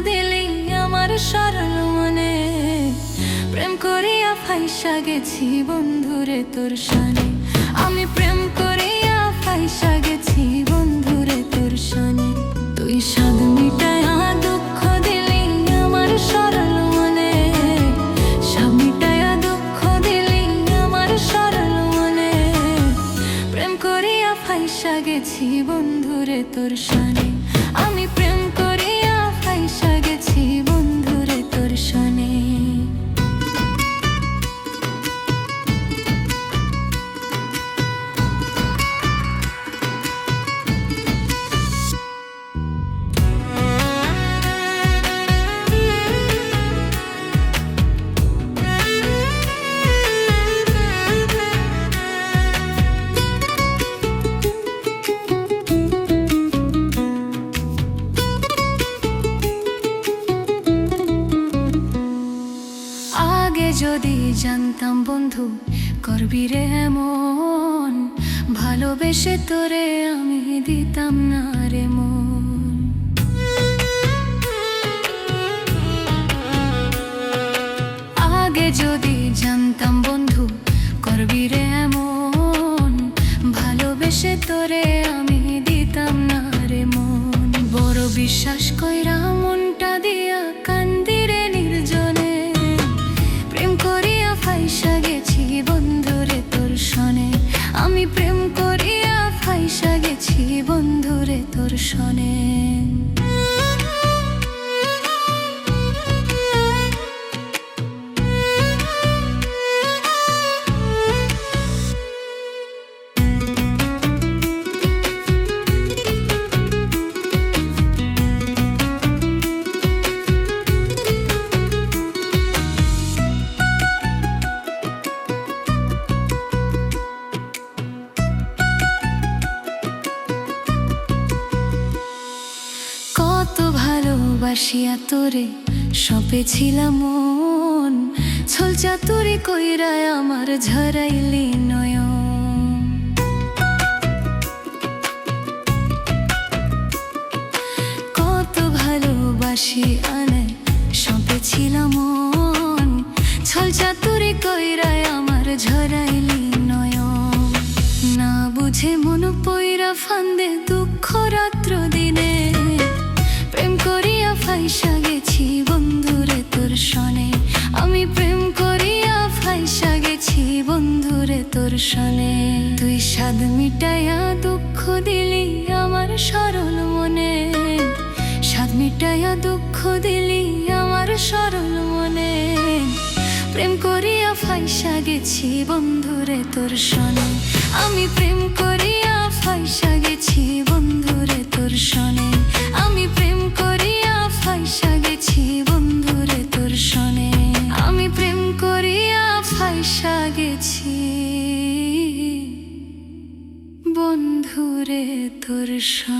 দিলি আমার সরল মনে। প্রেম করিয়া ফাইসা গেছি বন্ধুরে তোর শানে, আমি প্রেম করিয়া ফাইসা গেছি বন্ধুরে তোর শানে। তুই স্বাদ মিটায়া দুঃখ দিলি আমার সরল মনে, স্বাদ মিটায়া দুঃখ দিলি আমার সরল মনে। প্রেম করিয়া ফাইসা গেছি বন্ধুরে তোর শানে, আমি প্রেম করিয়া ফাইসা গেছি বন্ধুরে তোর শানে। যদি জানতাম বন্ধু করবি রে এমন, ভালোবেসে তোরে আমি দিতাম না রে মন। আগে যদি জানতাম বন্ধু করবি রে এমন, ভালোবেসে তোরে আমি দিতাম না রে মন। বড় বিশ্বাস কইরা মনটা দিয়া কান্দিরে নির্জনে, ফাইসা গেছি বন্ধুরে তোর শনে, আমি প্রেম করিয়া ফাইসা গেছি বন্ধুরে তোর শনে। ভালোবাসিয়া তোরে সপেছিলাম মন, ছল চাতুরি কইরা আমার ঝরাইলি নয়ন। কত ভালোবাসি আনে সপেছিলাম মন, ছল চাতুরি কইরা আমার ঝরাইলি নয়ন। না বুঝে মন পইরা ফান্দে দুঃখ রাত্র দিনে, প্রেম করিয়া ফাইসা গেছি বন্ধুরে তোর শনে, আমি প্রেম করিয়া ফাইসা গেছি বন্ধুরে তোর শনে। তুই স্বাদ মিটায়া দুঃখ দিলি আমার সরল মনে, স্বাদ মিটায়া দুঃখ দিলি আমার সরল মনে। প্রেম করিয়া ফাইসা গেছি বন্ধুরে তোর শনে, আমি প্রেম করিয়া ফাইসা গেছি বন্ধুরে তোর শনে, আমি প্রেম করিয়া ফাইসা গেছি বন্ধুরে তোর শনে, আমি প্রেম করিয়া ফাইসা গেছি বন্ধুরে তোর শনে।